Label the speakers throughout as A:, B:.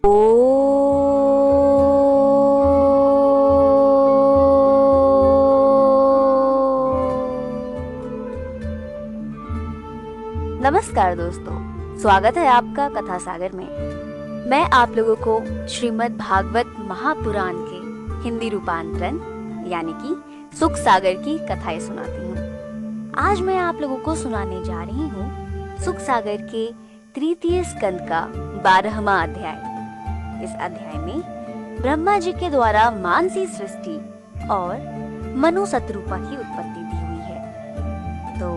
A: ओ नमस्कार दोस्तों, स्वागत है आपका कथा सागर में। मैं आप लोगों को श्रीमद् भागवत महापुराण के हिंदी रूपांतरण यानी कि सुख सागर की कथाएं सुनाती हूँ। आज मैं आप लोगों को सुनाने जा रही हूँ सुख सागर के तृतीय स्कंद का 12वां अध्याय। इस अध्याय में ब्रह्मा जी के द्वारा मानसी सृष्टि और मनु शतरूपा की उत्पत्ति दी हुई है। तो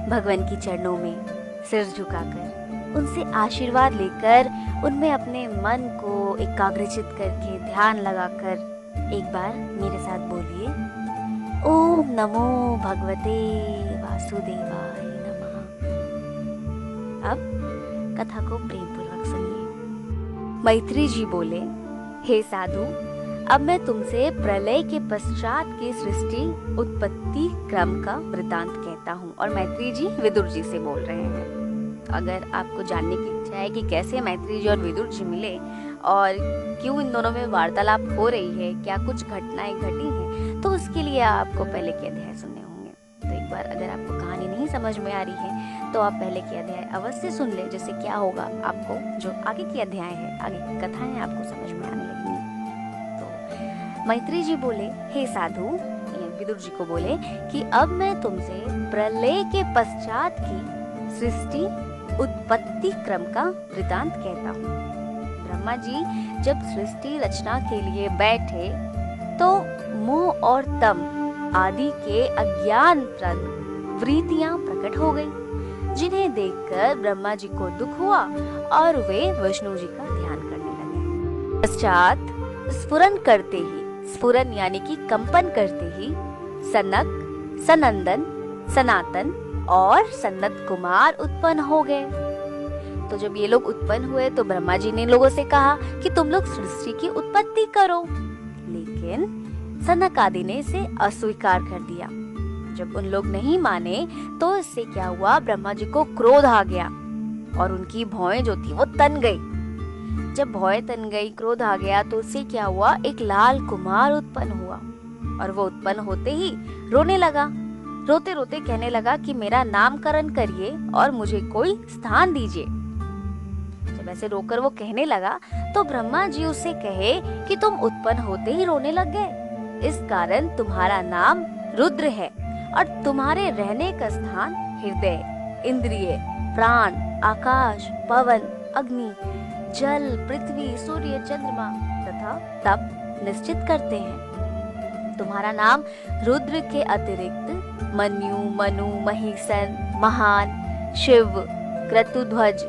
A: भगवान की चरणों में सिर झुकाकर उनसे आशीर्वाद लेकर उनमें अपने मन को एकाग्रचित करके ध्यान लगाकर एक बार मेरे साथ बोलिए, ओम नमो भगवते वासुदेवाय नमः। अब कथा को प्रेम पूर्वक सुनिए। मैत्री जी बोले, हे साधु, अब मैं तुमसे प्रलय के पश्चात की सृष्टि उत्पत्ति क्रम का वृतांत कहता हूँ। और मैत्री जी विदुर जी से बोल रहे हैं। अगर आपको जानने की इच्छा है कि कैसे मैत्री जी और विदुर जी मिले और क्यों इन दोनों में वार्तालाप हो रही है, क्या कुछ घटनाएं घटी हैं, तो उसके लिए आपको पहले के अध्याय सुनने होंगे। तो एक बार अगर आपको कहानी नहीं समझ में आ रही है तो आप पहले के अध्याय अवश्य सुन ले, जिससे क्या होगा, आपको जो आगे के अध्याय है, आगे की कथाएं आपको समझ में आने लगेंगी। तो मैत्री जी बोले, हे साधु, विदुर जी को बोले कि अब मैं तुमसे प्रलय के पश्चात की सृष्टि उत्पत्ति क्रम का वृतांत कहता हूँ। ब्रह्मा जी जब सृष्टि रचना के लिए बैठे तो मोह और तम आदि के अज्ञान वृत्तियां प्रकट हो गई, जिन्हें देखकर ब्रह्मा जी को दुख हुआ और वे विष्णु जी का ध्यान करने लगे। पश्चात स्फुरन करते ही, स्फुरन यानी कि कंपन करते ही, सनक, सनंदन, सनातन और सनत कुमार उत्पन्न हो गए। तो जब ये लोग उत्पन्न हुए तो ब्रह्मा जी ने लोगों से कहा कि तुम लोग सृष्टि की उत्पत्ति करो, लेकिन सनक आदि ने इसे अस्वीकार कर दिया। जब उन लोग नहीं माने तो इससे क्या हुआ, ब्रह्मा जी को क्रोध आ गया और उनकी भौएं जो थी वो तन गई। जब भौएं तन गई, क्रोध आ गया, तो उससे क्या हुआ, एक लाल कुमार उत्पन्न हुआ और वो उत्पन्न होते ही रोने लगा। रोते रोते कहने लगा कि मेरा नामकरण करिए और मुझे कोई स्थान दीजिए। जब ऐसे रोकर वो कहने लगा तो ब्रह्मा जी उससे कहे कि तुम उत्पन्न होते ही रोने लग गए, इस कारण तुम्हारा नाम रुद्र है और तुम्हारे रहने का स्थान हृदय, इंद्रिय, प्राण, आकाश, पवन, अग्नि, जल, पृथ्वी, सूर्य, चंद्रमा तथा तप निश्चित करते हैं। तुम्हारा नाम रुद्र के अतिरिक्त मन्यु, मनु, महीसन, महान, शिव, क्रतुध्वज,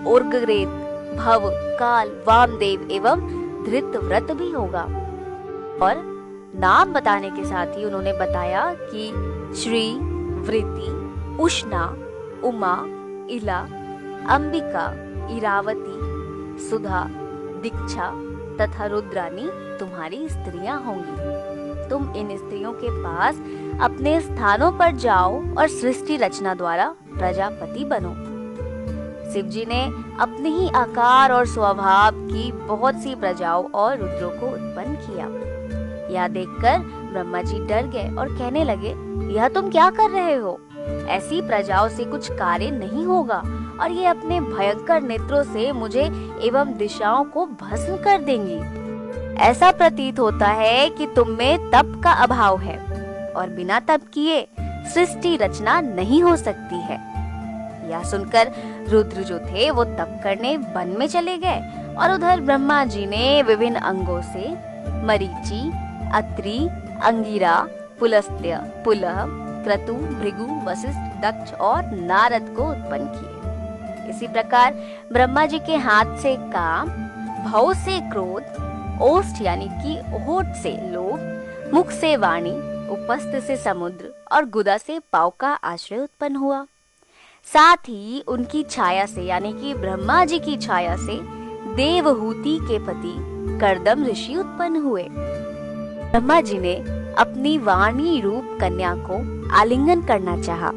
A: उर्ग्वेद, भव, काल, वामदेव एवं धृतव्रत भी होगा। और नाम बताने के साथ ही उन्होंने बताया कि श्री, वृति, उष्णा, उमा, इला, अंबिका, इरावती, सुधा, दीक्षा तथा रुद्रानी तुम्हारी स्त्रियां होंगी। तुम इन स्त्रियों के पास अपने स्थानों पर जाओ और सृष्टि रचना द्वारा प्रजापति बनो। शिव जी ने अपने ही आकार और स्वभाव की बहुत सी प्रजाओं और रुद्रों को उत्पन्न किया। यह देखकर ब्रह्मा जी डर गए और कहने लगे, यह तुम क्या कर रहे हो? ऐसी प्रजाओं से कुछ कार्य नहीं होगा और ये अपने भयंकर नेत्रों से मुझे एवं दिशाओं को भस्म कर देंगी। ऐसा प्रतीत होता है कि तुम में तप का अभाव है और बिना तप किए सृष्टि रचना नहीं हो सकती है। यह सुनकर रुद्र जो थे वो तप करने वन में चले गए और उधर ब्रह्मा जी ने विभिन्न अंगों से मरीचि, अत्रि, अंगिरा, पुलस्त्य, पुलह, क्रतु, भृगु, वशिष्ठ, दक्ष और नारद को उत्पन्न किए। इसी प्रकार ब्रह्मा जी के हाथ से काम, भव से क्रोध, ओष्ठ यानी कि होठ से लोभ, मुख से वाणी, उपस्थ से समुद्र और गुदा से पाव का आश्रय उत्पन्न हुआ। साथ ही उनकी छाया से यानी कि ब्रह्मा जी की छाया से देवहूति के पति कर्दम ऋषि उत्पन्न हुए। ब्रह्मा जी ने अपनी वाणी रूप कन्या को आलिंगन करना चाहा।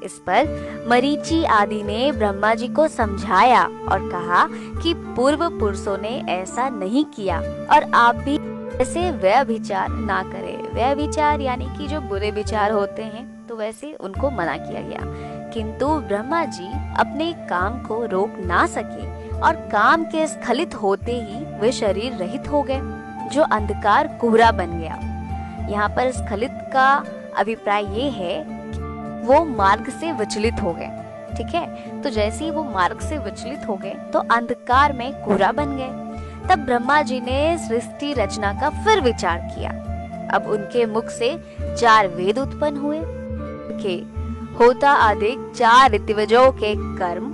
A: इस पर मरीचि आदि ने ब्रह्मा जी को समझाया और कहा कि पूर्व पुरुषों ने ऐसा नहीं किया और आप भी ऐसे व्यभिचार ना करें। व्यभिचार यानी कि जो बुरे विचार होते हैं तो वैसे उनको मना किया गया। किंतु ब्रह्मा जी अपने काम को रोक ना सके और काम के स्खलित होते ही वे शरीर रहित हो गए, जो अंधकार कोहरा बन गया। यहाँ पर स्खलित का अभिप्राय ये है कि वो मार्ग से विचलित हो गए। ठीक है, तो जैसे ही वो मार्ग से विचलित हो गए तो अंधकार में कोहरा बन गए। तब ब्रह्मा जी ने सृष्टि रचना का फिर विचार किया। अब उनके मुख से 4 वेद उत्पन्न हुए के होता अधिक 4 ऋतविजों के कर्म,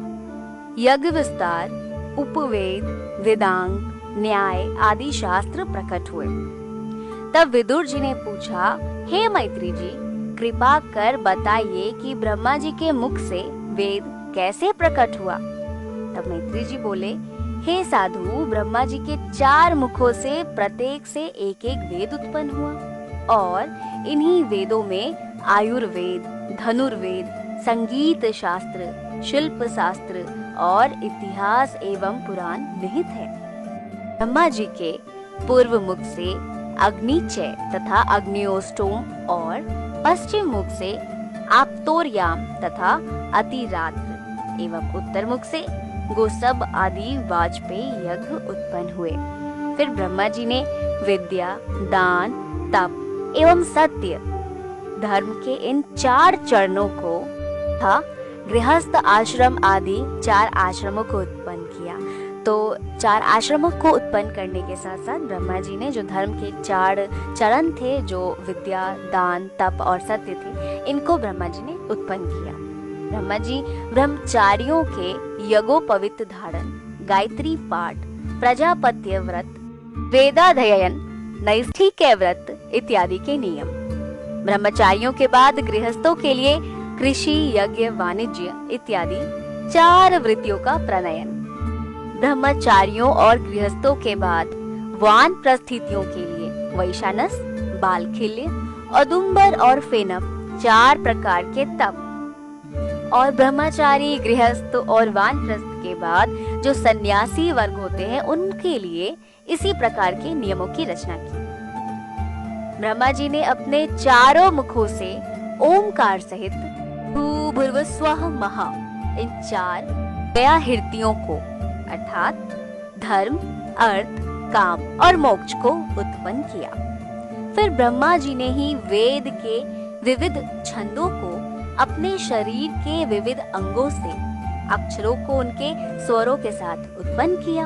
A: यज्ञ विस्तार, उपवेद, वेदांग, न्याय आदि शास्त्र प्रकट हुए। तब विदुर जी ने पूछा, हे मैत्री जी, कृपा कर बताइए कि ब्रह्मा जी के मुख से वेद कैसे प्रकट हुआ। तब मैत्री जी बोले, हे साधु, ब्रह्मा जी के 4 मुखों से प्रत्येक से एक एक वेद उत्पन्न हुआ और इन्हीं वेदों में आयुर्वेद, धनुर्वेद, संगीत शास्त्र, शिल्प शास्त्र और इतिहास एवं पुराण निहित है। ब्रह्मा जी के पूर्व मुख से अग्निचय तथा अग्नियोष्टोम और पश्चिम मुख से आप्तोर्याम तथा अतिरात्र एवं उत्तर मुख से गोसब आदि वाजपेयी यज्ञ उत्पन्न हुए। फिर ब्रह्मा जी ने विद्या, दान, तप एवं सत्य धर्म के इन 4 चरणों को तथा गृहस्थ आश्रम आदि 4 आश्रमों को उत्पन्न किया। तो 4 आश्रमों को उत्पन्न करने के साथ साथ ब्रह्मा जी ने जो धर्म के 4 चरण थे, जो विद्या, दान, तप और सत्य थे, इनको ब्रह्मा जी ने उत्पन्न किया। ब्रह्मा जी ब्रह्मचारियों के यज्ञोपवीत धारण, गायत्री पाठ, प्रजापत्य व्रत, वेदाध्ययन, नैष्ठिक्य व्रत इत्यादि के नियम। ब्रह्मचारियों के बाद गृहस्थों के लिए कृषि, यज्ञ, वाणिज्य इत्यादि 4 वृत्तियों का प्रणयन। ब्रह्मचारियों और गृहस्थों के बाद वानप्रस्थितियों के लिए वैशानस, बालखिल्य, औदुंबर और फेनक 4 प्रकार के तप। और ब्रह्मचारी, गृहस्थ और वानप्रस्थ के बाद जो सन्यासी वर्ग होते हैं उनके लिए इसी प्रकार के नियमों की रचना की। ब्रह्मा जी ने अपने 4 मुखों से ओमकार सहित भू भुर्व स्वः महा इन 4 व्याहृतियों को अर्थात धर्म, अर्थ, काम और मोक्ष को उत्पन्न किया। फिर ब्रह्मा जी ने ही वेद के विविध छंदों को अपने शरीर के विविध अंगों से अक्षरों को उनके स्वरों के साथ उत्पन्न किया।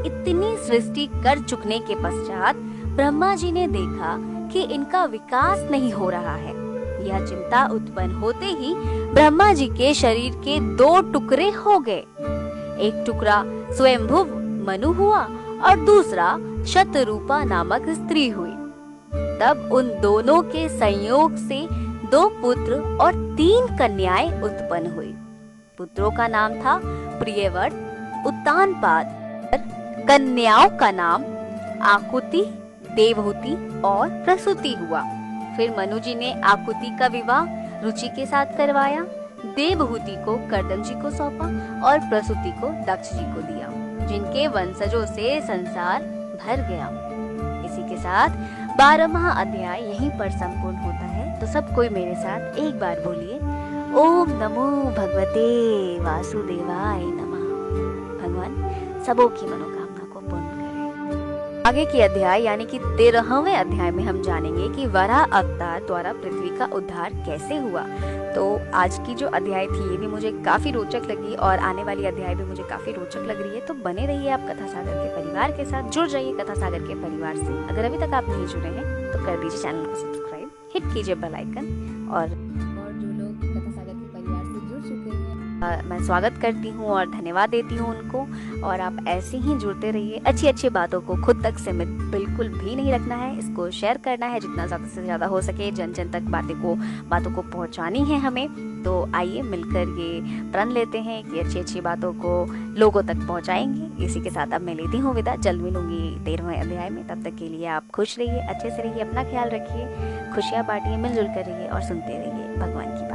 A: इतनी सृष्टि कर चुकने के पश्चात ब्रह्मा जी ने देखा कि इनका विकास नहीं हो रहा है। यह चिंता उत्पन्न होते ही ब्रह्मा जी के शरीर के 2 टुकड़े हो गए। एक टुकड़ा स्वयंभुव मनु हुआ और दूसरा शतरूपा नामक स्त्री हुई। तब उन दोनों के संयोग से 2 पुत्र और 3 कन्याएं उत्पन्न हुई। पुत्रों का नाम था प्रियव्रत, उत्तानपाद। कन्याओं का नाम आकुति, देवहूति और प्रसूति हुआ। फिर मनु जी ने आकुति का विवाह रुचि के साथ करवाया, देवहूति को कर्दम जी को सौंपा और प्रसूति को दक्ष जी को दिया, जिनके वंशजों से संसार भर गया। इसी के साथ 12वां अध्याय यहीं पर संपूर्ण होता है। तो सब कोई मेरे साथ एक बार बोलिए, ओम नमो भगवते वासुदेवाय नमः। भगवान सबों की मनोकामना को पूर्ण करे। आगे की अध्याय यानी कि 13वें अध्याय में हम जानेंगे कि वराह अवतार द्वारा पृथ्वी का उद्धार कैसे हुआ। तो आज की जो अध्याय थी ये भी मुझे काफी रोचक लगी और आने वाली अध्याय भी मुझे काफी रोचक लग रही है। तो बने रहिए आप कथा सागर के परिवार के साथ, जुड़ जाइए कथा सागर के परिवार से। अगर अभी तक आप नहीं जुड़े हैं तो कर दीजिए चैनल को सब्सक्राइब, हिट कीजिए बेल आइकन। और जो लोग कथा सागर के परिवार से जुड़ चुके हैं मैं स्वागत करती हूँ और धन्यवाद देती हूँ उनको। और आप ऐसे ही जुड़ते रहिए। अच्छी अच्छी बातों को खुद तक सीमित बिल्कुल भी नहीं रखना है, इसको शेयर करना है जितना ज़्यादा से ज़्यादा हो सके। जन जन तक बातों को पहुँचानी है हमें। तो आइए मिलकर ये प्रण लेते हैं कि अच्छी अच्छी बातों को लोगों तक पहुँचाएंगे। इसी के साथ अब मैं लेती हूँ विदा। जल्द मिलूंगी 13वें अध्याय में। तब तक के लिए आप खुश रहिए, अच्छे से रहिए, अपना ख्याल रखिए, खुशियाँ बांटिए, मिलजुल कर रहिए और सुनते रहिए भगवान की।